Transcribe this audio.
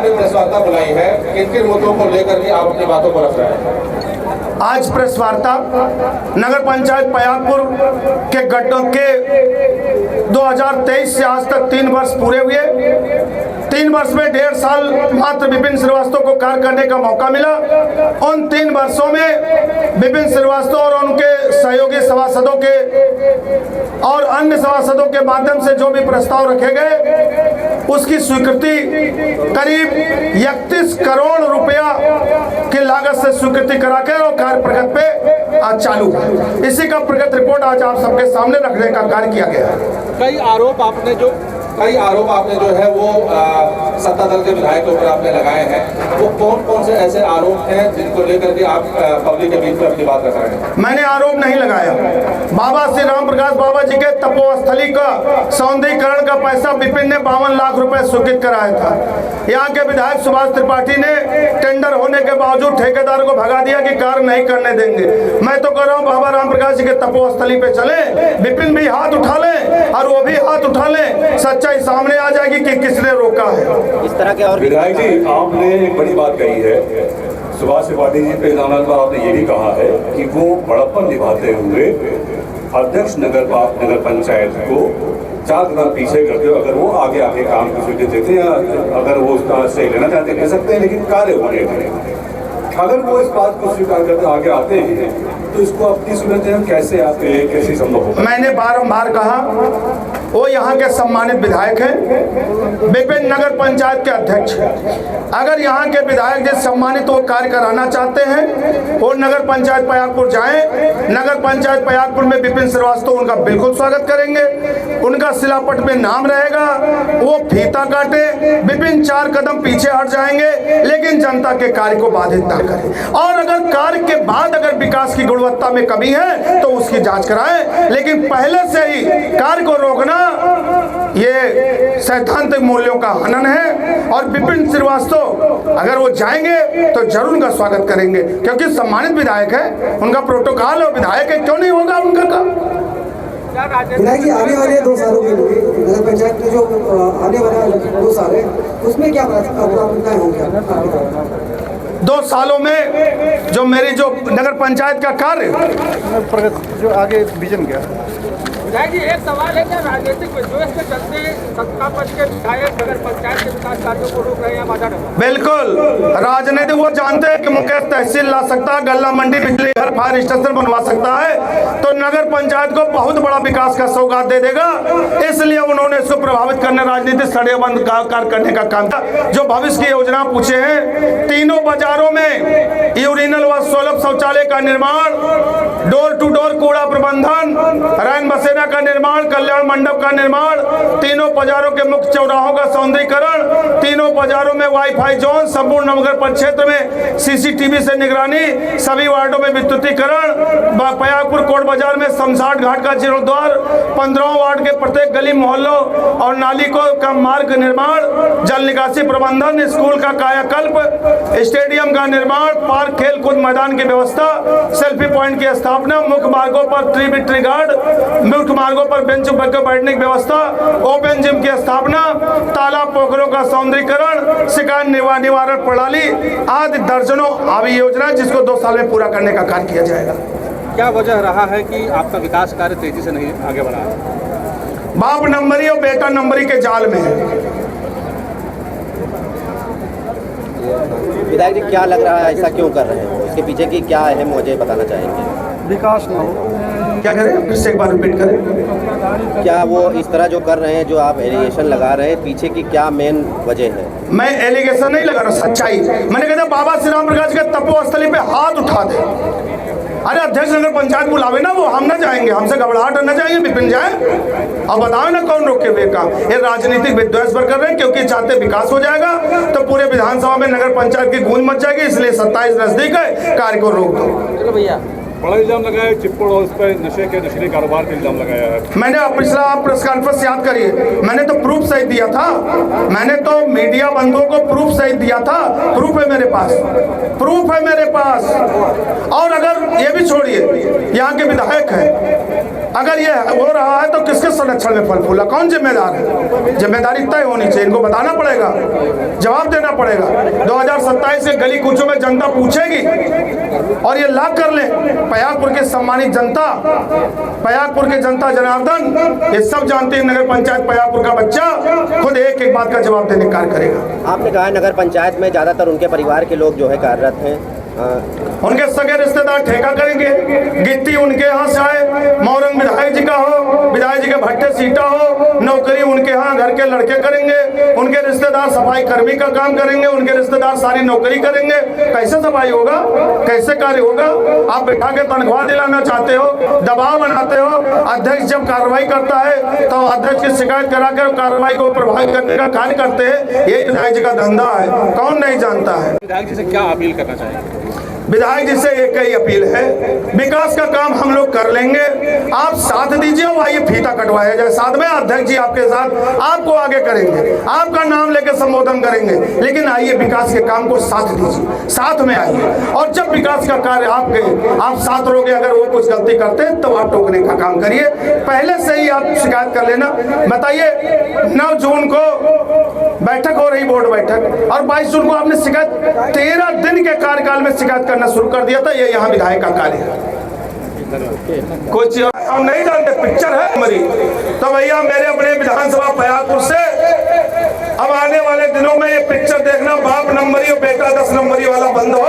आपने प्रेस वार्ता बुलाई है, किन किन मुद्दों को लेकर के आप अपनी बातों को रख रहे हैं? आज प्रेस वार्ता नगर पंचायत पयागपुर के गठन के 2023 से आज तक 3 वर्ष पूरे हुए। 3 वर्ष में 1.5 साल मात्र विपिन श्रीवास्तव को कार्य करने का मौका मिला। उन 3 वर्षों में विपिन श्रीवास्तव और उनके सहयोगी सभासदों के और अन्य सभासदों के माध्यम से जो भी प्रस्ताव रखे गए उसकी स्वीकृति करीब 31 करोड़ रुपया की लागत से स्वीकृति कराकर और कार्य प्रगति पे आज चालू है। इसी का प्रगति रिपोर्ट आज आप सबके सामने रखने का कार्य किया गया है। कई आरोप आपने जो है वो सत्ता दल के विधायकों पर आपने लगाए हैं, वो कौन कौन से ऐसे आरोप हैं जिनको लेकर के आप पब्लिक के बीच में अपनी बात रख रहे हैं? मैंने आरोप नहीं लगाया। बाबा श्री राम प्रकाश बाबा जी के तपोस्थली का सौंदर्यीकरण का पैसा विपिन ने 52 लाख रुपए स्वीकृत कराया था। यहाँ के विधायक सुभाष त्रिपाठी ने टेंडर होने के बावजूद ठेकेदार को भगा दिया कि कार्य नहीं करने देंगे। मैं तो कह रहा हूँ बाबा राम प्रकाश जी के तपोस्थली पे चले, विपिन भी हाथ उठा ले और वो भी हाथ उठा ले, सच्चाई सामने आ जाएगी कि किसने रोका है। इस तरह के और विधायक जी, आपने एक बड़ी बात कही है। सुभाष त्रिपाठी जी पे इल्जाम पर आपने ये भी कहा है कि वो बड़प्पन निभाते हुए अध्यक्ष नगर पंचायत को 4 कदम पीछे करते हो। अगर वो आगे काम की स्वीकृति देते हैं या अगर वो उसका से लेना चाहते ले सकते हैं, लेकिन कार्य होने दें। अगर वो इस बात को स्वीकार करते आगे आते हैं तो इसको अपनी सुनते हैं कैसे संभव होगा? मैंने बारंबार कहा वो यहाँ के सम्मानित विधायक हैं, विपिन नगर पंचायत के अध्यक्ष। अगर यहाँ के विधायक जिस सम्मानित वो कार्य कराना चाहते हैं वो नगर पंचायत पयागपुर जाएं। नगर पंचायत पयागपुर में विपिन श्रीवास्तव उनका बिल्कुल स्वागत करेंगे, उनका शिलापट में नाम रहेगा, वो फीता काटे। विपिन 4 कदम पीछे हट जाएंगे लेकिन जनता के कार्य को बाधित ना करें। और अगर कार्य के बाद अगर विकास की गुणवत्ता में कमी है तो उसकी जांच कराएं, लेकिन पहले से ही कार्य को रोकना ये सैद्धांतिक मूल्यों का हनन है। और विपिन श्रीवास्तव अगर वो जाएंगे तो जरूर उनका स्वागत करेंगे, क्योंकि सम्मानित विधायक है, उनका प्रोटोकॉल और विधायक है, क्यों नहीं होगा उनका काम। विधायक जी, आने वाले 2 सालों के लिए नगर पंचायत में जो आने वाले 2 साल है उसमें क्या प्राथमिकताएं होंगी? 2 सालों में जो मेरी जो नगर पंचायत का कार्य जो आगे विजन क्या? विधायक जी, एक सवाल है कि राजनीतिक विद्वेष के चलते सत्ता पक्ष के विधायक नगर पंचायत के विकास कार्यों को रोक रहे हैं बाधा डाल। बिल्कुल राजनीति वो जानते हैं कि मुकेश तहसील ला सकता है, गल्ला मंडी, बिजली घर, फायर स्टेशन बनवा सकता है, तो नगर पंचायत को बहुत बड़ा विकास का सौगात दे देगा। इसलिए उन्होंने इसको प्रभावित करने राजनीतिक सड़ेबंद कार्य करने का काम किया। जो भविष्य की योजना पूछे हैं, तीनों बाजारों में यूरिनल व सुलभ शौचालय का निर्माण, डोर टू डोर कूड़ा प्रबंधन, रैन बसेरा का निर्माण, कल्याण मंडप का निर्माण, तीनों बाजारों के मुख्य चौराहों का सौंदर्यीकरण, तीनों बाजारों में वाईफाई जोन, संपूर्ण नगर परिक्षेत्र में सीसीटीवी से निगरानी, सभी वार्डों में विद्युतीकरण, पयागपुर कोट बाजार में शमशान घाट का जीर्णोद्धार, 15 वार्ड के प्रत्येक गली मोहल्लों और नाली का मार्ग निर्माण, जल निकासी प्रबंधन, स्कूल का कायाकल्प, स्टेडियम का निर्माण, पार्क खेल कूद मैदान की व्यवस्था, सेल्फी पॉइंट की स्थापना, मुख्य मार्गों पर ट्री गार्ड, मुख्य मार्गों पर बेंच बैठने की व्यवस्था, ओपन जिम की स्थापना, तालाब पोखरों का सौंदर्यीकरण, शिकायत निवारण प्रणाली आदि दर्जनों आवी योजना जिसको 2 साल में पूरा करने का कार्य किया जाएगा। क्या वजह रहा है कि आपका विकास कार्य तेजी से नहीं आगे बढ़ा है? बाप नंबरी और बेटा नंबरी के जाल में है। विधायक जी, क्या लग रहा है ऐसा क्यों कर रहे हैं? इसके पीछे की क्या अहम वजह बताना चाहेंगे? विकास ना हो। क्या करें, फिर से एक बार रिपीट करें। क्या वो इस तरह जो कर रहे हैं, जो आप एलिगेशन लगा रहे हैं, पीछे की क्या मेन वजह है? मैं एलिगेशन नहीं लगा रहा, सच्चाई। मैंने कहा बाबा श्री राम प्रकाश के तपोस्थली पे हाथ उठा दे। अरे अध्यक्ष नगर पंचायत बुलावे ना, वो हम ना जाएंगे, हमसे घबराहट न जाएंगे, विपिन जाए और बताओ ना कौन रोके हुए काम। ये राजनीतिक विद्वेष पर कर रहे हैं, क्योंकि चाहते विकास हो जाएगा तो पूरे विधानसभा में नगर पंचायत की गूंज मच जाएगी, इसलिए 27 नजदीक है, कार्य को रोक दो। भैया बड़ा इल्जाम लगाया चिप्पड़ और उस पर नशे कारोबार का इल्जाम लगाया है। मैंने पिछला प्रेस कॉन्फ्रेंस याद करिए, मैंने तो प्रूफ सहित दिया था, मैंने तो मीडिया बंधुओं को प्रूफ सहित दिया था। प्रूफ है मेरे पास, प्रूफ है मेरे पास। और अगर ये भी छोड़िए, यहाँ के विधायक है, अगर ये हो रहा है तो किसके संरक्षण में फल फूला, कौन जिम्मेदार है? जिम्मेदारी तय होनी चाहिए, इनको बताना पड़ेगा, जवाब देना पड़ेगा। 2027 के गली कूचों में जनता पूछेगी और ये लाख कर ले। पयागपुर के सम्मानित जनता, पयागपुर के जनता जनार्दन ये सब जानते हैं, नगर पंचायत पयागपुर का बच्चा खुद एक एक बात का जवाब देने का कार्य करेगा। आपने कहा नगर पंचायत में ज़्यादातर उनके परिवार के लोग जो है कार्यरत हैं, उनके सगे रिश्तेदार ठेका करेंगे, गिट्टी उनके यहाँ से आए, मौरंग विधायक जी का हो, विधायक जी के भट्टे सीटा हो, नौकरी उनके यहाँ घर के लड़के करेंगे, उनके रिश्तेदार सफाई कर्मी का काम करेंगे, उनके रिश्तेदार सारी नौकरी करेंगे। कैसे सफाई होगा, कैसे कार्य होगा? आप बैठा के तनख्वाह दिलाना चाहते हो, दबाव बनाते हो। अध्यक्ष जब कार्रवाई करता है तो अध्यक्ष की शिकायत कराकर कार्रवाई को प्रभावित करने का कार्य करते हैं, ये विधायक जी का धंधा है, कौन नहीं जानता है। विधायक जी से क्या अपील करना चाहेंगे? विधायक जी से एक ही अपील है, विकास का काम हम लोग कर लेंगे, आप साथ दीजिए, वो आइए फीता कटवाया जाए साथ में। अध्यक्ष जी आपके साथ, आपको आगे करेंगे, आपका नाम लेकर संबोधन करेंगे, लेकिन आइए विकास के काम को साथ दीजिए, साथ में आइए। और जब विकास का कार्य आप साथ रहोगे, अगर वो कुछ गलती करते हैं तो आप टोकने का काम करिए। पहले से ही आप शिकायत कर लेना। बताइए 9 जून को बैठक हो रही, बोर्ड बैठक, और 22 जून को आपने शिकायत 13 दिन के कार्यकाल में शिकायत करना शुरू कर दिया था। ये यहाँ विधायक का कार्य है, कुछ हम नहीं जानते, पिक्चर है हमारी। तो भैया मेरे अपने विधानसभा पयागपुर से अब आने वाले दिनों में ये पिक्चर देखना, बाप नंबरी और बेटा 10 नंबरी वाला बंद हो।